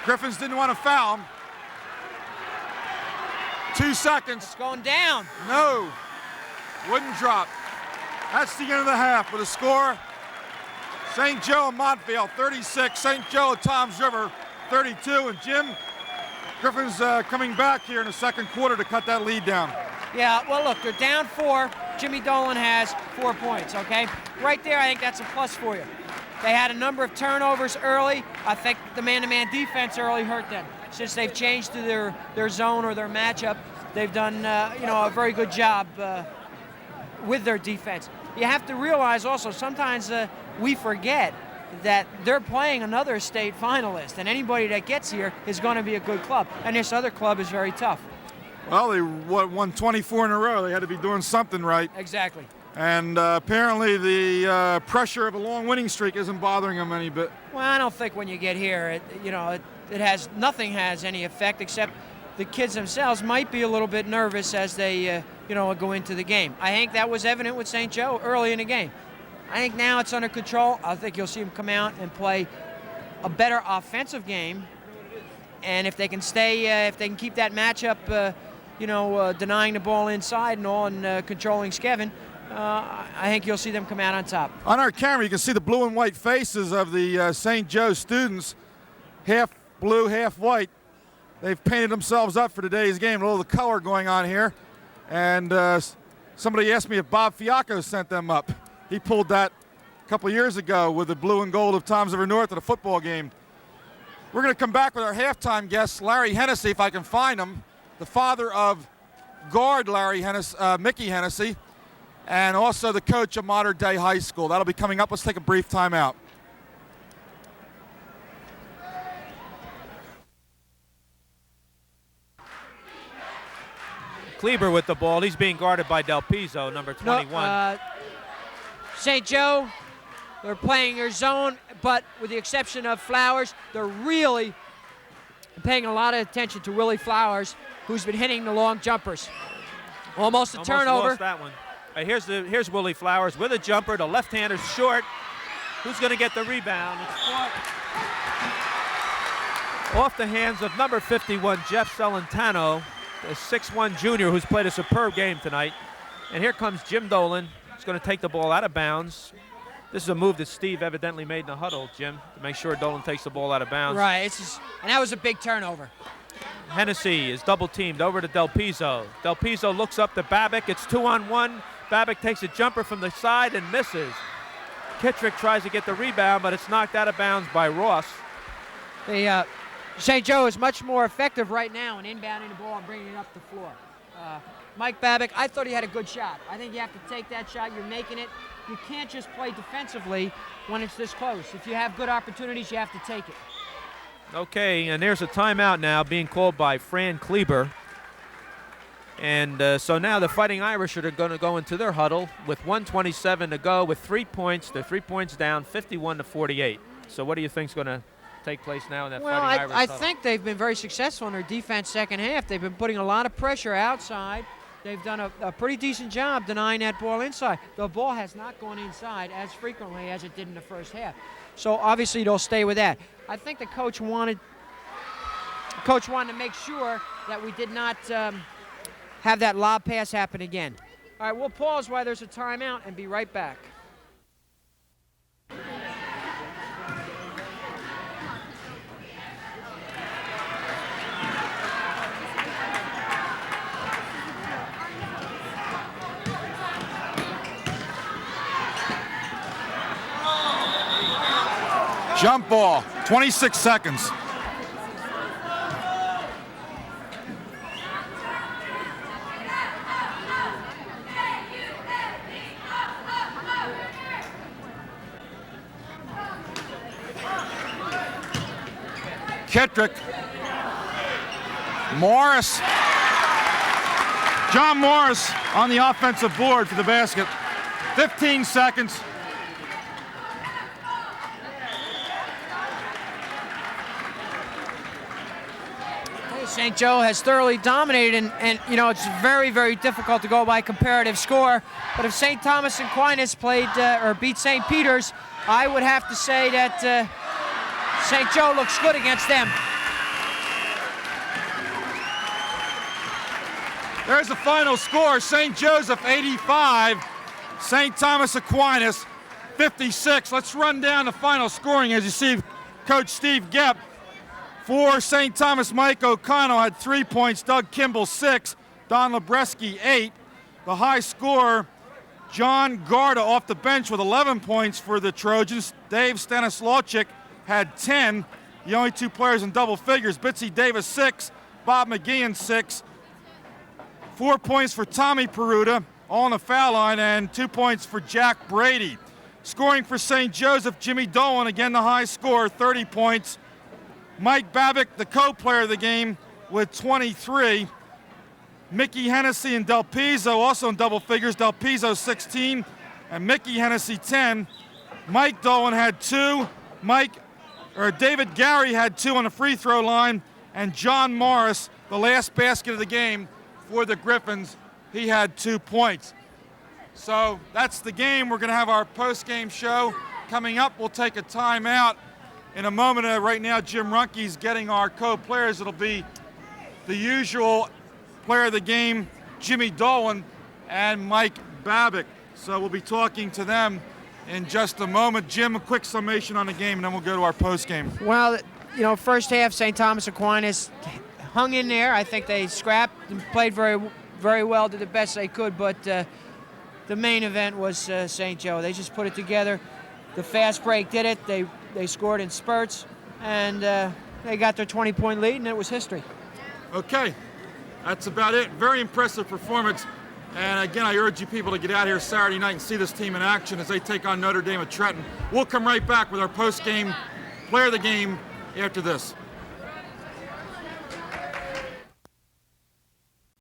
Griffins didn't want to foul him. 2 seconds. It's going down. No. Wouldn't drop. That's the end of the half with a score. St. Joe and Montvale 36, St. Joe and Toms River 32, and Jim, Griffin's coming back here in the second quarter to cut that lead down. Yeah, well, look, they're down 4. Jimmy Dolan has 4 points, okay? Right there, I think that's a plus for you. They had a number of turnovers early. I think the man-to-man defense early hurt them. Since they've changed to their zone or their matchup, they've done a very good job with their defense. You have to realize also sometimes we forget that they're playing another state finalist, and anybody that gets here is going to be a good club, and this other club is very tough. Well, they won 24 in a row. They had to be doing something right. Exactly. And apparently the pressure of a long winning streak isn't bothering them any bit. Well, I don't think when you get here, nothing has any effect except the kids themselves might be a little bit nervous as they go into the game. I think that was evident with St. Joe early in the game. I think now it's under control. I think you'll see them come out and play a better offensive game. And if they can if they can keep that matchup, denying the ball inside and all and controlling Skevin, I think you'll see them come out on top. On our camera, you can see the blue and white faces of the St. Joe students, half blue, half white. They've painted themselves up for today's game. A little of the color going on here. And somebody asked me if Bob Fiacco sent them up. He pulled that a couple years ago with the blue and gold of Toms River North at a football game. We're going to come back with our halftime guest, Larry Hennesy, if I can find him, the father of guard Mickey Hennesy, and also the coach of Modern Day High School. That'll be coming up. Let's take a brief time out. Kleber with the ball. He's being guarded by DelPizo, number 21. St. Joe, they're playing their zone, but with the exception of Flowers, they're really paying a lot of attention to Willie Flowers, who's been hitting the long jumpers. Almost a turnover. Lost that one. Here's Willie Flowers with a jumper. The left-hander's short. Who's going to get the rebound? It's off the hands of number 51, Jeff Celentano, the 6'1 junior who's played a superb game tonight. And here comes Jim Dolan. He's going to take the ball out of bounds. This is a move that Steve evidently made in the huddle, Jim, to make sure Dolan takes the ball out of bounds. Right, and that was a big turnover. Hennesy is double-teamed over to DelPizo. DelPizo looks up to Babick. It's 2-on-1. Babick takes a jumper from the side and misses. Kittrick tries to get the rebound, but it's knocked out of bounds by Ross. St. Joe is much more effective right now in inbounding the ball and bringing it up the floor. Mike Babick, I thought he had a good shot. I think you have to take that shot. You're making it. You can't just play defensively when it's this close. If you have good opportunities, you have to take it. Okay, and there's a timeout now being called by Fran Kleber. And so now the Fighting Irish are going to go into their huddle with 1:27 to go with 3 points. They're 3 points down, 51-48. So what do you think is going to take place now in that Fighting Irish huddle? I think they've been very successful in their defense second half. They've been putting a lot of pressure outside. They've done a pretty decent job denying that ball inside. The ball has not gone inside as frequently as it did in the first half. So obviously they'll stay with that. I think the coach wanted to make sure that we did not have that lob pass happen again. All right, we'll pause while there's a timeout and be right back. Jump ball, 26 seconds. Kittrick. Morris. John Morris on the offensive board for the basket. 15 seconds. St. Joe has thoroughly dominated, and it's very, very difficult to go by comparative score. But if St. Thomas and Aquinas beat St. Peter's, I would have to say that St. Joe looks good against them. There's the final score. St. Joseph 85, St. Thomas Aquinas 56. Let's run down the final scoring. As you see, Coach Steve Gepp for St. Thomas, Mike O'Connell had 3 points, Doug Kimball 6, Don Lebreski 8. The high scorer, John Garda off the bench with 11 points for the Trojans. Dave Stanislawczyk had 10. The only two players in double figures, Bitsy Davis 6, Bob McGeehan 6. 4 points for Tommy Peruta, all on the foul line, and 2 points for Jack Brady. Scoring for St. Joseph, Jimmy Dolan, again the high scorer, 30 points. Mike Babick, the co-player of the game, with 23. Mickey Hennesy and DelPizo also in double figures. DelPizo 16 and Mickey Hennesy 10. Mike Dolan had 2. David Gary had 2 on the free throw line, and John Morris, the last basket of the game for the Griffins, he had 2 points. So that's the game. We're going to have our post-game show coming up. We'll take a timeout in a moment. Right now, Jim Runke's getting our co-players. It'll be the usual player of the game, Jimmy Dolan and Mike Babick. So we'll be talking to them in just a moment. Jim, a quick summation on the game, and then we'll go to our post-game. Well, you know, first half, St. Thomas Aquinas hung in there. I think they scrapped and played very, very well, did the best they could, but the main event was St. Joe. They just put it together. The fast break did it. They scored in spurts, and they got their 20-point lead, and it was history. Okay, that's about it. Very impressive performance. And again, I urge you people to get out here Saturday night and see this team in action as they take on Notre Dame at Trenton. We'll come right back with our post-game player of the game after this.